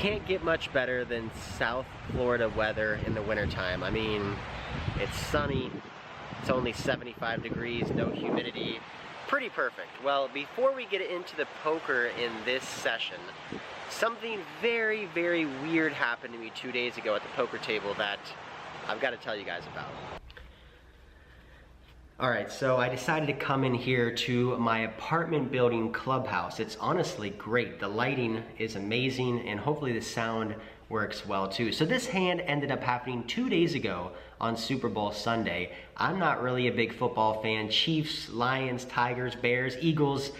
can't get much better than South Florida weather in the wintertime. I mean, it's sunny, it's only 75 degrees, no humidity, pretty perfect. Well, before we get into the poker in this session, something very, very weird happened to me 2 days ago at the poker table that I've got to tell you guys about. Alright, so I decided to come in here to my apartment building clubhouse. It's honestly great. The lighting is amazing and hopefully the sound works well too. So this hand ended up happening 2 days ago on Super Bowl Sunday. I'm not really a big football fan. Chiefs, Lions, Tigers, Bears, Eagles,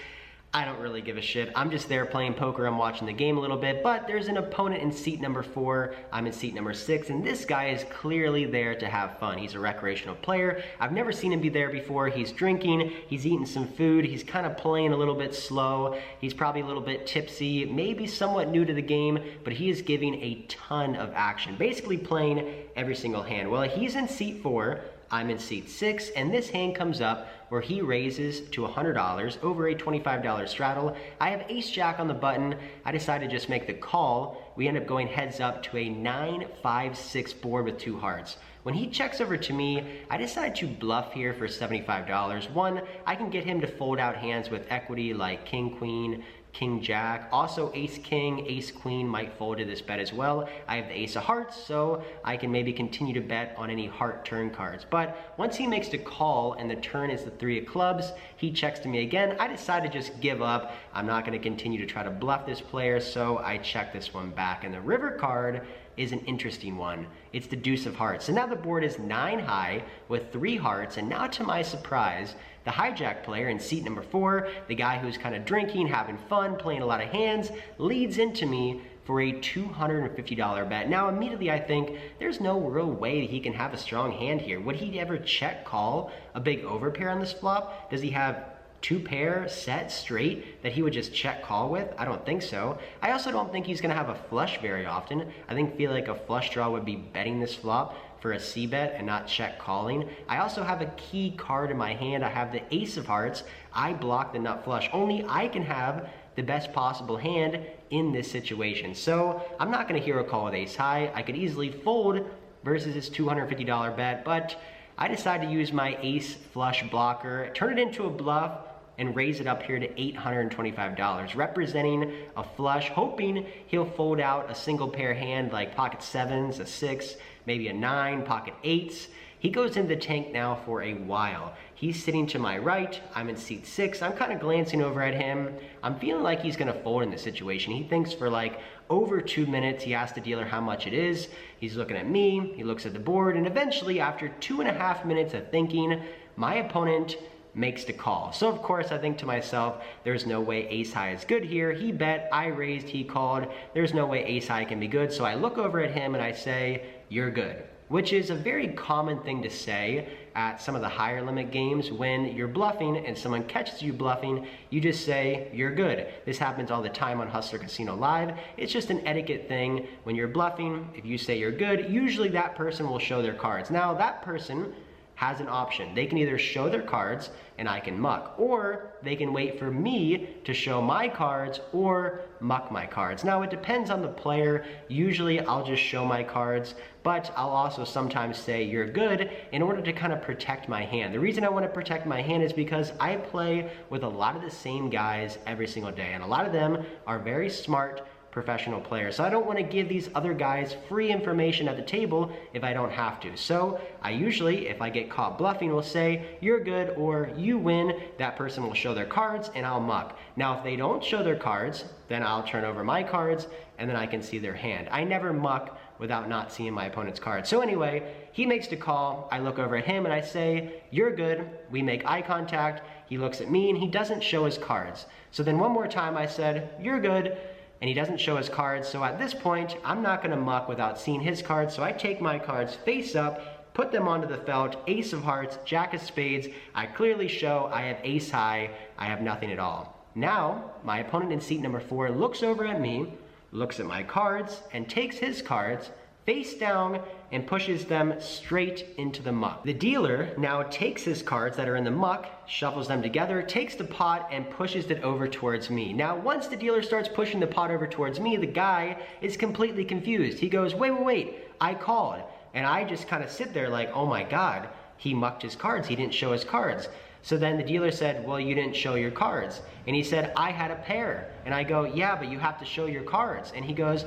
I don't really give a shit. I'm just there playing poker. I'm watching the game a little bit, but there's an opponent in seat number 4. I'm in seat number 6, and this guy is clearly there to have fun. He's a recreational player. I've never seen him be there before. He's drinking, he's eating some food, he's kind of playing a little bit slow. He's probably a little bit tipsy, maybe somewhat new to the game, but he is giving a ton of action, basically playing every single hand. Well, he's in seat 4. I'm in seat 6, and this hand comes up where he raises to $100 over a $25 straddle. I have ace-jack on the button. I decided to just make the call. We end up going heads up to a 9-5-6 board with 2 hearts. When he checks over to me, I decide to bluff here for $75. One, I can get him to fold out hands with equity like king, queen, king, jack. Also ace, king, ace, queen might fold to this bet as well. I have the ace of hearts, so I can maybe continue to bet on any heart turn cards. But once he makes the call and the turn is the 3 of clubs, he checks to me again. I decide to just give up. I'm not gonna continue to try to bluff this player, so I check this one back. And the river card is an interesting one. It's the deuce of hearts. So now the board is 9 high with 3 hearts, and now to my surprise, the hijack player in seat number 4, the guy who's kind of drinking, having fun, playing a lot of hands, leads into me for a $250 bet. Now immediately I think there's no real way that he can have a strong hand here. Would he ever check call a big overpair on this flop? Does he have 2 pair set straight that he would just check call with? I don't think so. I also don't think he's gonna have a flush very often. Feel like a flush draw would be betting this flop for a C bet and not check calling. I also have a key card in my hand. I have the ace of hearts. I block the nut flush. Only I can have the best possible hand in this situation. So I'm not gonna hero call with ace high. I could easily fold versus his $250 bet, but I decided to use my ace flush blocker, turn it into a bluff, and raise it up here to $825, representing a flush, hoping he'll fold out a single pair hand like pocket 7s, a 6, maybe a 9, pocket 8s. He goes into the tank now for a while. He's sitting to my right, I'm in seat 6, I'm kind of glancing over at him. I'm feeling like he's gonna fold in this situation. He thinks for like over 2 minutes, he asks the dealer how much it is. He's looking at me, he looks at the board, and eventually after 2.5 minutes of thinking, my opponent makes the call. So of course I think to myself, there's no way ace high is good here. He bet, I raised, he called. There's no way ace high can be good. So I look over at him and I say, you're good. Which is a very common thing to say at some of the higher limit games. When you're bluffing and someone catches you bluffing, you just say, you're good. This happens all the time on Hustler Casino Live. It's just an etiquette thing. When you're bluffing, if you say you're good, usually that person will show their cards. Now that person has an option. They can either show their cards and I can muck, or they can wait for me to show my cards or muck my cards. Now it depends on the player. Usually I'll just show my cards, but I'll also sometimes say you're good in order to kind of protect my hand. The reason I want to protect my hand is because I play with a lot of the same guys every single day, and a lot of them are very smart professional players. So I don't want to give these other guys free information at the table if I don't have to. So I usually, if I get caught bluffing, will say, you're good or you win. That person will show their cards and I'll muck. Now, if they don't show their cards, then I'll turn over my cards and then I can see their hand. I never muck without not seeing my opponent's cards. So anyway, he makes the call. I look over at him and I say, you're good. We make eye contact. He looks at me and he doesn't show his cards. So then one more time I said, you're good. And he doesn't show his cards. So at this point, I'm not gonna muck without seeing his cards. So I take my cards face up, put them onto the felt, ace of hearts, jack of spades. I clearly show I have ace high, I have nothing at all. Now, my opponent in seat number 4 looks over at me, looks at my cards, and takes his cards, face down and pushes them straight into the muck. The dealer now takes his cards that are in the muck, shuffles them together, takes the pot and pushes it over towards me. Now, once the dealer starts pushing the pot over towards me, the guy is completely confused. He goes, wait, I called. And I just kind of sit there like, oh my God, he mucked his cards. He didn't show his cards. So then the dealer said, well, you didn't show your cards. And he said, I had a pair. And I go, yeah, but you have to show your cards. And he goes,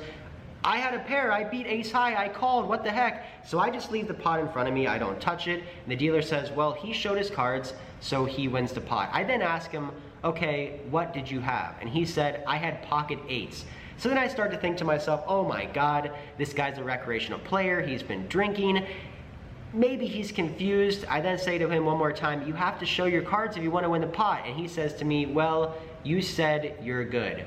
I had a pair, I beat ace high, I called, what the heck? So I just leave the pot in front of me, I don't touch it. And the dealer says, well, he showed his cards, so he wins the pot. I then ask him, okay, what did you have? And he said, I had pocket eights. So then I start to think to myself, oh my God, this guy's a recreational player, he's been drinking. Maybe he's confused. I then say to him one more time, you have to show your cards if you want to win the pot. And he says to me, well, you said you're good.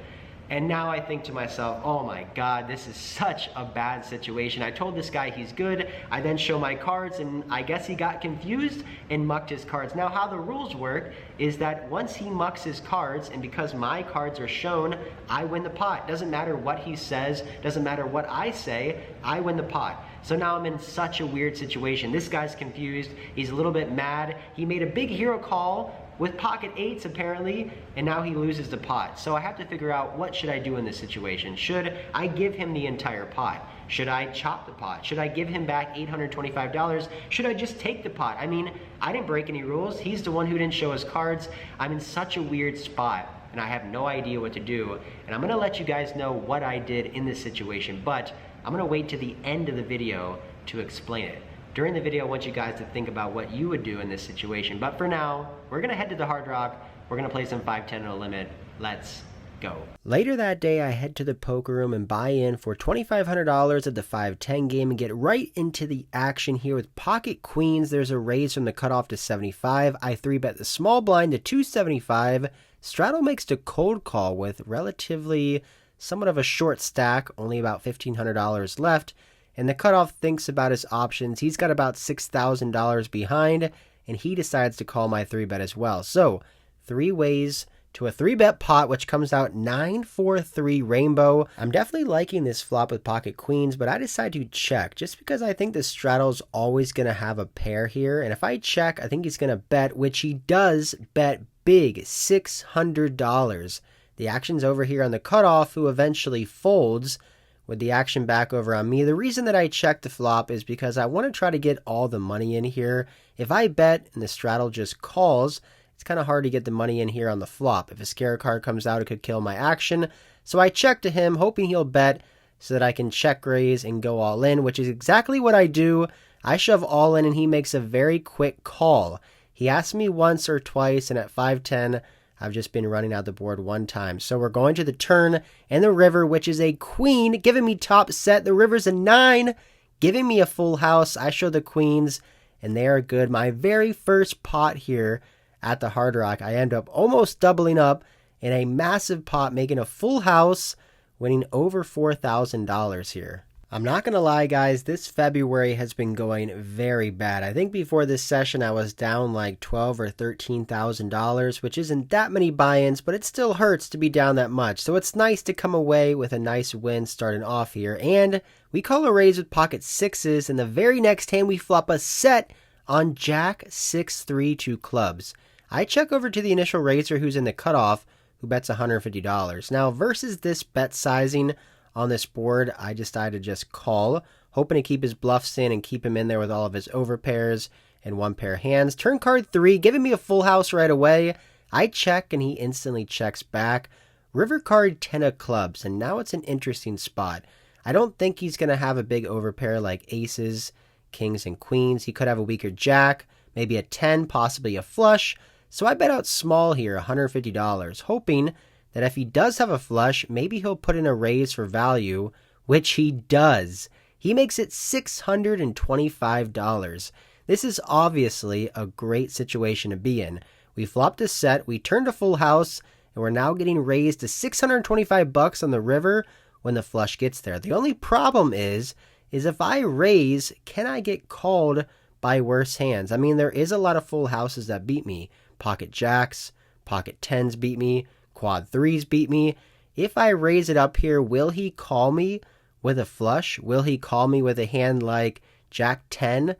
And now I think to myself, oh my God, this is such a bad situation. I told this guy he's good. I then show my cards and I guess he got confused and mucked his cards. Now how the rules work is that once he mucks his cards and because my cards are shown, I win the pot. Doesn't matter what he says, doesn't matter what I say, I win the pot. So now I'm in such a weird situation. This guy's confused, he's a little bit mad. He made a big hero call with pocket eights apparently, and now he loses the pot. So I have to figure out what should I do in this situation. Should I give him the entire pot? Should I chop the pot? Should I give him back $825? Should I just take the pot? I mean, I didn't break any rules. He's the one who didn't show his cards. I'm in such a weird spot and I have no idea what to do. And I'm gonna let you guys know what I did in this situation, but I'm gonna wait to the end of the video to explain it. During the video, I want you guys to think about what you would do in this situation. But for now, we're gonna head to the Hard Rock. We're gonna play some 5-10 no limit. Let's go. Later that day, I head to the poker room and buy in for $2,500 at the 5-10 game and get right into the action here with pocket queens. There's a raise from the cutoff to 75. I 3-bet the small blind to 275. Straddle makes the cold call with relatively somewhat of a short stack, only about $1,500 left. And the cutoff thinks about his options. He's got about $6,000 behind, and he decides to call my 3-bet as well. So 3 ways to a 3-bet pot, which comes out 9-4-3 rainbow. I'm definitely liking this flop with pocket queens, but I decide to check just because I think the straddle's always going to have a pair here. And if I check, I think he's going to bet, which he does bet big, $600. The action's over here on the cutoff, who eventually folds with the action back over on me. The reason that I check the flop is because I want to try to get all the money in here. If I bet and the straddle just calls, it's kind of hard to get the money in here on the flop. If a scare card comes out, it could kill my action. So I check to him, hoping he'll bet so that I can check raise and go all in, which is exactly what I do. I shove all in and he makes a very quick call. He asked me once or twice, and at 5-10, I've just been running out the board one time. So we're going to the turn and the river, which is a queen, giving me top set. The river's a 9, giving me a full house. I show the queens, and they are good. My very first pot here at the Hard Rock, I end up almost doubling up in a massive pot, making a full house, winning over $4,000 here. I'm not going to lie, guys, this February has been going very bad. I think before this session, I was down like $12,000 or $13,000, which isn't that many buy-ins, but it still hurts to be down that much. So it's nice to come away with a nice win starting off here. And we call a raise with pocket sixes, and the very next hand we flop a set on Jack 6-3 2 clubs. I check over to the initial raiser who's in the cutoff, who bets $150. Now, versus this bet sizing on this board, I decided to just call, hoping to keep his bluffs in and keep him in there with all of his overpairs and one pair hands. Turn card 3, giving me a full house right away. I check and he instantly checks back. River card 10 of clubs, and now it's an interesting spot. I don't think he's going to have a big overpair like aces, kings, and queens. He could have a weaker jack, maybe a 10, possibly a flush. So I bet out small here, $150, hoping that if he does have a flush, maybe he'll put in a raise for value, which he does. He makes it $625. This is obviously a great situation to be in. We flopped a set, we turned a full house, and we're now getting raised to $625 on the river when the flush gets there. The only problem is if I raise, can I get called by worse hands? I mean, there is a lot of full houses that beat me. Pocket jacks, pocket 10s beat me, quad 3s beat me. If I raise it up here, will he call me with a flush? Will he call me with a hand like Jack 10,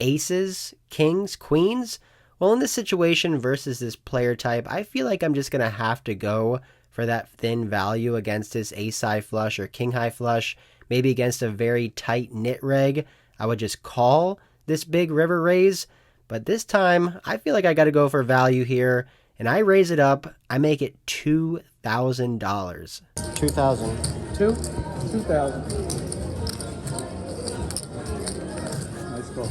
aces, kings, queens? Well, in this situation versus this player type, I feel like I'm just going to have to go for that thin value against his ace-high flush or king-high flush. Maybe against a very tight-knit reg, I would just call this big river raise. But this time, I feel like I got to go for value here, and I raise it up. I make it $2,000. $2,000. 2,000. Nice call.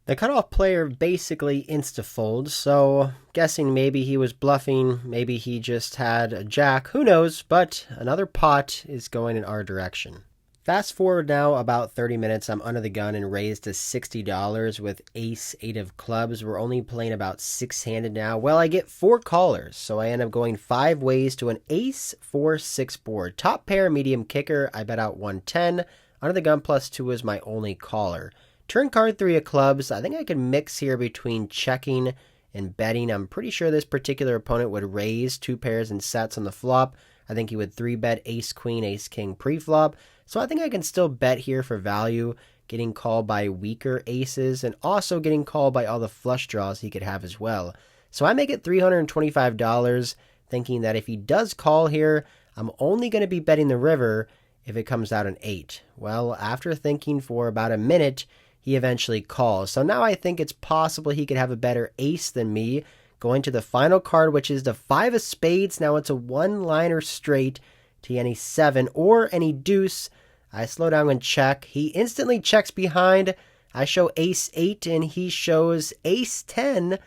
The cutoff player basically insta-folds, so guessing maybe he was bluffing, maybe he just had a jack, who knows, but another pot is going in our direction. Fast forward now about 30 minutes, I'm under the gun and raised to $60 with ace 8 of clubs. We're only playing about 6-handed now. Well, I get 4 callers, so I end up going 5 ways to an ace 4-6 board. Top pair, medium kicker, I bet out 110. Under the gun +2 is my only caller. Turn card 3 of clubs. I think I can mix here between checking and betting. I'm pretty sure this particular opponent would raise 2 pairs and sets on the flop. I think he would 3-bet ace queen, ace king pre-flop. So I think I can still bet here for value, getting called by weaker aces and also getting called by all the flush draws he could have as well. So I make it $325, thinking that if he does call here, I'm only going to be betting the river if it comes out an 8. Well, after thinking for about a minute, he eventually calls. So now I think it's possible he could have a better ace than me. Going to the final card, which is the 5 of spades. Now it's a one-liner straight to any 7 or any deuce. I slow down and check. He instantly checks behind. I show ace 8 and he shows ace 10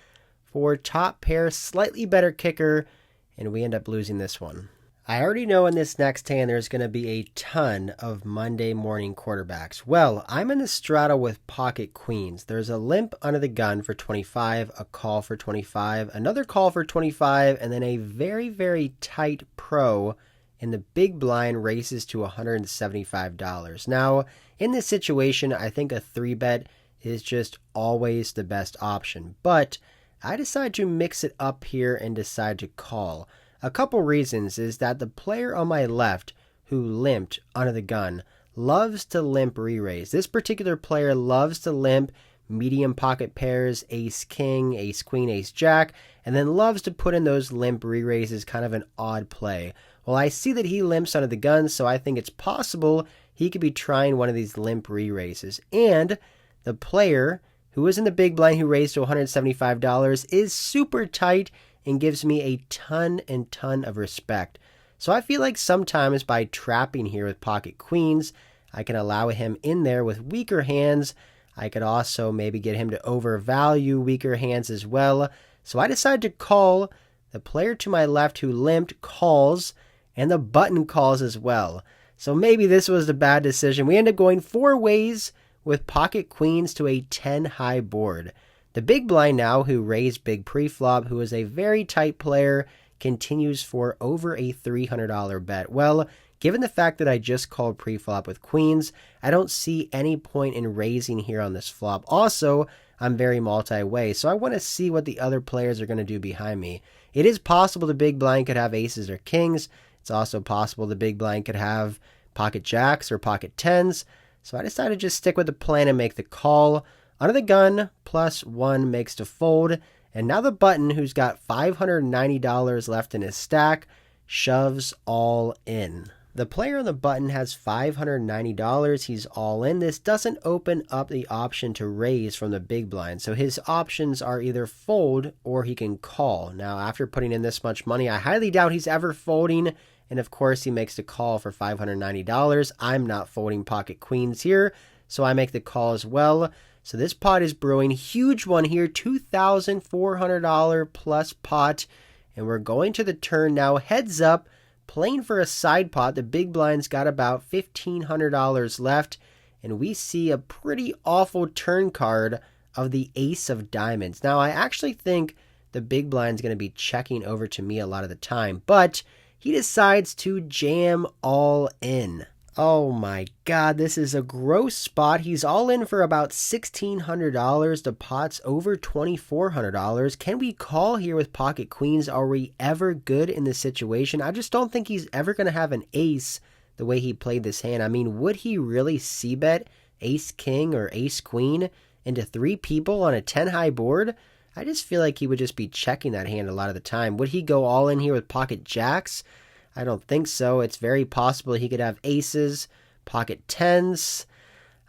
for top pair, slightly better kicker, and we end up losing this one. I already know in this next hand there's going to be a ton of Monday morning quarterbacks. Well, I'm in the straddle with pocket queens. There's a limp under the gun for 25, a call for 25, another call for 25, and then a very, very tight pro in the big blind races to $175. Now, in this situation, I think a 3-bet is just always the best option, but I decide to mix it up here and decide to call. A couple reasons is that the player on my left who limped under the gun loves to limp re-raise. This particular player loves to limp medium pocket pairs, ace king, ace queen, ace jack, and then loves to put in those limp re-raises, kind of an odd play. Well, I see that he limps under the gun, so I think it's possible he could be trying one of these limp re-raises. And the player who is in the big blind who raised to $175 is super tight and gives me a ton of respect. So I feel like sometimes by trapping here with pocket queens, I can allow him in there with weaker hands. I could also maybe get him to overvalue weaker hands as well. So I decide to call. The player to my left who limped calls, and the button calls as well. So maybe this was a bad decision. We end up going 4 ways with pocket queens to a 10 high board. The big blind now, who raised big pre-flop, who is a very tight player, continues for over a $300 bet. Well, given the fact that I just called pre-flop with queens, I don't see any point in raising here on this flop. Also, I'm very multi-way, so I want to see what the other players are going to do behind me. It is possible the big blind could have aces or kings. It's also possible the big blind could have pocket jacks or pocket tens. So I decided to just stick with the plan and make the call. Under the gun, +1 makes to fold. And now the button, who's got $590 left in his stack, shoves all in. The player on the button has $590. He's all in. This doesn't open up the option to raise from the big blind. So his options are either fold or he can call. Now, after putting in this much money, I highly doubt he's ever folding. And of course, he makes the call for $590. I'm not folding pocket queens here, so I make the call as well. So this pot is brewing. Huge one here, $2,400 plus pot. And we're going to the turn now. Heads up, playing for a side pot. The big blind's got about $1,500 left. And we see a pretty awful turn card of the ace of diamonds. Now, I actually think the big blind's going to be checking over to me a lot of the time. But he decides to jam all in. Oh my God, this is a gross spot. He's all in for about $1,600. The pot's over $2,400. Can we call here with pocket queens? Are we ever good in this situation? I just don't think he's ever going to have an ace the way he played this hand. I mean, would he really c-bet ace-king or ace-queen into 3 people on a 10-high board? I just feel like he would just be checking that hand a lot of the time. Would he go all in here with pocket jacks? I don't think so. It's very possible he could have aces, pocket 10s.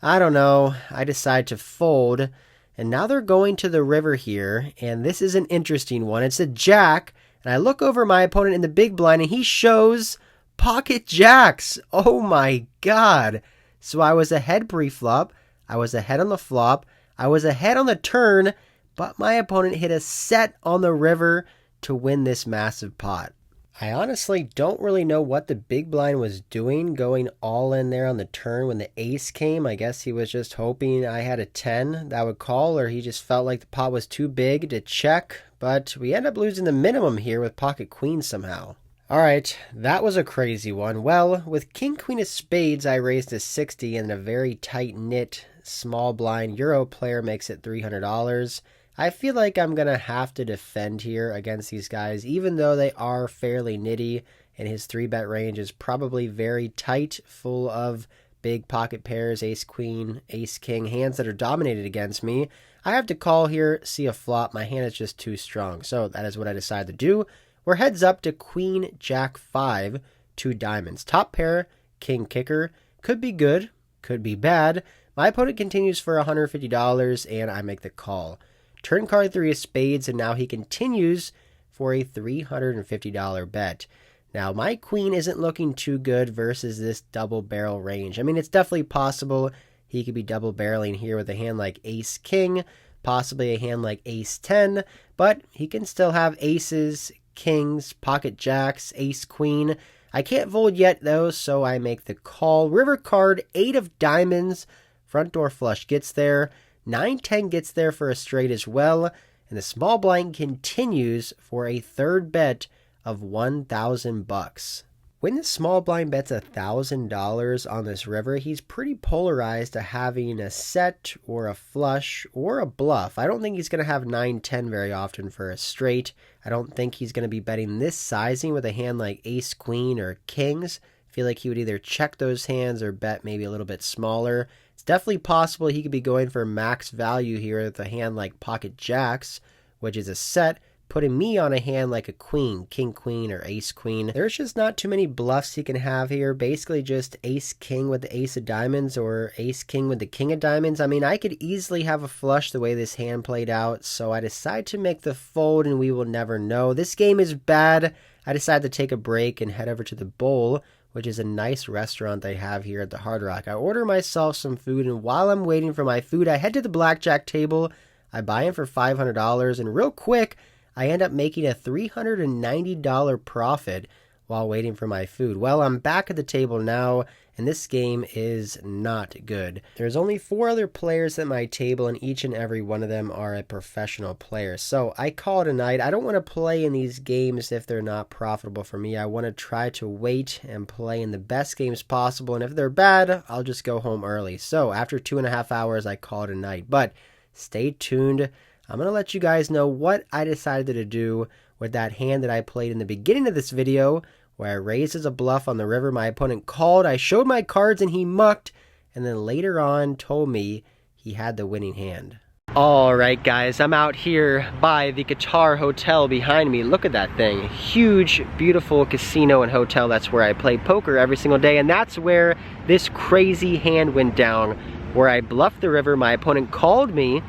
I don't know. I decide to fold. And now they're going to the river here. And this is an interesting one. It's a jack. And I look over my opponent in the big blind and he shows pocket jacks. Oh my God. So I was ahead pre-flop. I was ahead on the flop. I was ahead on the turn. But my opponent hit a set on the river to win this massive pot. I honestly don't really know what the big blind was doing, going all in there on the turn when the ace came. I guess he was just hoping I had a 10 that would call, or he just felt like the pot was too big to check. But we end up losing the minimum here with pocket queen somehow. Alright, that was a crazy one. Well, with king queen of spades, I raised to 60 and a very tight-knit small blind Euro player makes it $300. I feel like I'm going to have to defend here against these guys, even though they are fairly nitty, and his 3-bet range is probably very tight, full of big pocket pairs, ace-queen, ace-king, hands that are dominated against me. I have to call here, see a flop. My hand is just too strong, so that is what I decided to do. We're heads up to queen, jack, 5, 2 diamonds. Top pair, king kicker. Could be good, could be bad. My opponent continues for $150, and I make the call. Turn card 3 of spades, and now he continues for a $350 bet. Now, my queen isn't looking too good versus this double barrel range. I mean, it's definitely possible he could be double barreling here with a hand like ace-king, possibly a hand like ace-10, but he can still have aces, kings, pocket jacks, ace-queen. I can't fold yet, though, so I make the call. River card, 8 of diamonds, front door flush gets there. 9-10 gets there for a straight as well, and the small blind continues for a third bet of $1,000. When the small blind bets $1,000 on this river, he's pretty polarized to having a set or a flush or a bluff. I don't think he's going to have 9-10 very often for a straight. I don't think he's going to be betting this sizing with a hand like ace-queen or kings. I feel like he would either check those hands or bet maybe a little bit smaller. It's definitely possible he could be going for max value here with a hand like pocket jacks, which is a set, putting me on a hand like a queen, king queen, or ace queen. There's just not too many bluffs he can have here. Basically just ace king with the ace of diamonds or ace king with the king of diamonds. I mean, I could easily have a flush the way this hand played out, so I decide to make the fold and we will never know. This game is bad. I decide to take a break and head over to the Bowl, which is a nice restaurant they have here at the Hard Rock. I order myself some food, and while I'm waiting for my food, I head to the blackjack table. I buy in for $500, and real quick, I end up making a $390 profit while waiting for my food. Well, I'm back at the table now, and this game is not good. There's only 4 other players at my table, and each and every one of them are a professional player. So I call it a night. I don't want to play in these games if they're not profitable for me. I want to try to wait and play in the best games possible, and if they're bad, I'll just go home early. So after 2.5 hours, I call it a night. But stay tuned. I'm going to let you guys know what I decided to do with that hand that I played in the beginning of this video, where I raised as a bluff on the river. My opponent called, I showed my cards, and he mucked, and then later on told me he had the winning hand. Alright guys, I'm out here by the Qatar Hotel behind me. Look at that thing. Huge, beautiful casino and hotel. That's where I play poker every single day, and that's where this crazy hand went down, where I bluffed the river. My opponent called me.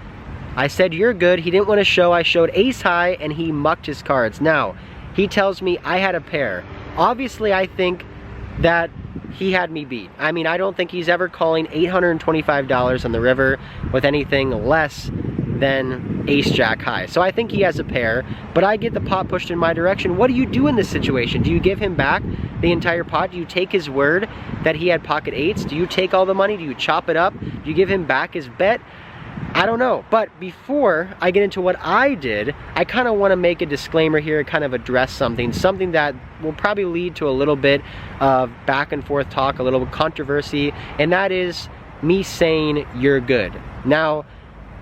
I said, "You're good." He didn't want to show. I showed ace high, and he mucked his cards. Now, he tells me I had a pair. Obviously, I think that he had me beat. I mean, I don't think he's ever calling $825 on the river with anything less than ace jack high. So I think he has a pair, but I get the pot pushed in my direction. What do you do in this situation? Do you give him back the entire pot? Do you take his word that he had pocket eights? Do you take all the money? Do you chop it up? Do you give him back his bet? I don't know, but before I get into what I did, I kind of want to make a disclaimer here, kind of address something that will probably lead to a little bit of back and forth talk, a little controversy, and that is me saying you're good. Now,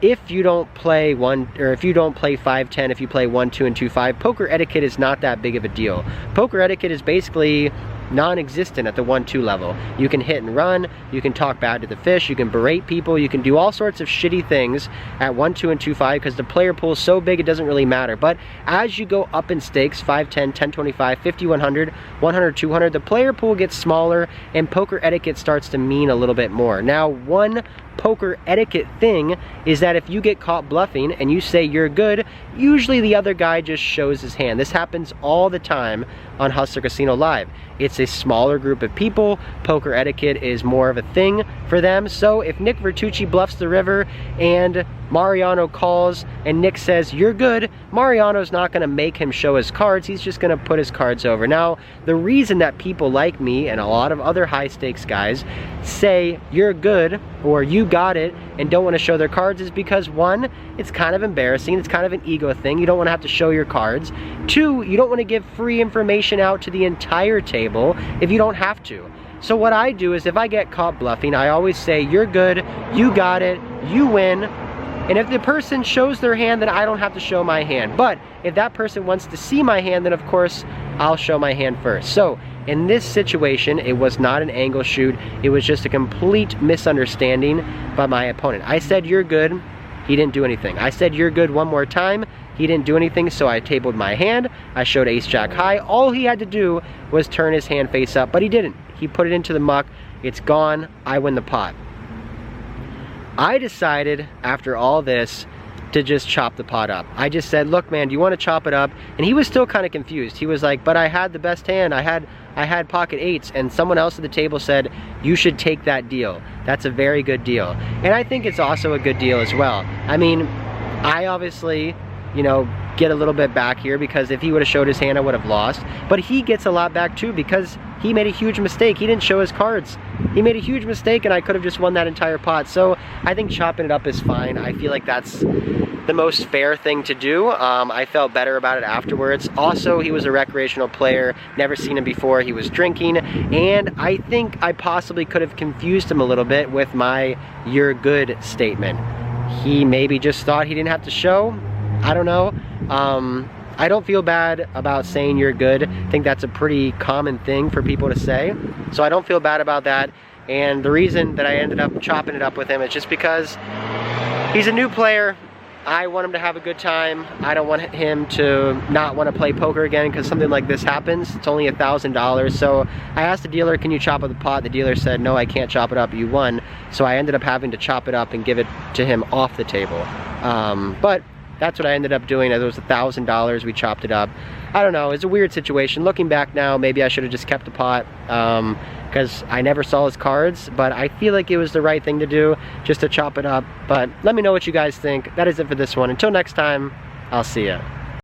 if you don't play 5-10, if you play 1-2 and 2-5, poker etiquette is not that big of a deal. Poker etiquette is basically non-existent at the 1-2 level. You can hit and run, you can talk bad to the fish, you can berate people, you can do all sorts of shitty things at 1-2 and 2-5 because the player pool is so big it doesn't really matter. But as you go up in stakes, 5, 10, 10, 25, 50, 100, 100, 200, the player pool gets smaller and poker etiquette starts to mean a little bit more. Now, one poker etiquette thing is that if you get caught bluffing and you say you're good, usually the other guy just shows his hand. This happens all the time on Hustler Casino Live. It's a smaller group of people. Poker etiquette is more of a thing for them. So if Nick Vertucci bluffs the river and Mariano calls and Nick says you're good, Mariano's not going to make him show his cards. He's just going to put his cards over. Now, the reason that people like me and a lot of other high stakes guys say you're good or you got it and don't want to show their cards is because, one, it's kind of embarrassing. It's kind of an ego thing. You don't want to have to show your cards. Two, you don't want to give free information out to the entire table if you don't have to. So what I do is if I get caught bluffing, I always say, you're good, you got it, you win. And if the person shows their hand, then I don't have to show my hand. But if that person wants to see my hand, then of course, I'll show my hand first. So in this situation, it was not an angle shoot. It was just a complete misunderstanding by my opponent. I said, you're good. He didn't do anything. I said, you're good one more time. He didn't do anything, so I tabled my hand. I showed ace jack high. All he had to do was turn his hand face up, but he didn't. He put it into the muck. It's gone. I win the pot. I decided after all this to just chop the pot up. I just said, look man, do you want to chop it up? And he was still kind of confused. He was like, but I had the best hand. I had pocket eights, and someone else at the table said, you should take that deal. That's a very good deal. And I think it's also a good deal as well. I mean, I obviously, you know, get a little bit back here because if he would have showed his hand, I would have lost. But he gets a lot back too because he made a huge mistake. He didn't show his cards. He made a huge mistake and I could have just won that entire pot. So I think chopping it up is fine. I feel like that's the most fair thing to do. I felt better about it afterwards. Also, he was a recreational player, never seen him before. He was drinking, and I think I possibly could have confused him a little bit with my "you're good" statement. He maybe just thought he didn't have to show. I don't know. I don't feel bad about saying you're good. I think that's a pretty common thing for people to say. So I don't feel bad about that. And the reason that I ended up chopping it up with him is just because he's a new player. I want him to have a good time. I don't want him to not want to play poker again because something like this happens. It's only $1,000. So I asked the dealer, can you chop up the pot? The dealer said, no, I can't chop it up. You won. So I ended up having to chop it up and give it to him off the table. But that's what I ended up doing. It was $1,000. We chopped it up. I don't know. It's a weird situation. Looking back now, maybe I should have just kept the pot because I never saw his cards. But I feel like it was the right thing to do, just to chop it up. But let me know what you guys think. That is it for this one. Until next time, I'll see ya.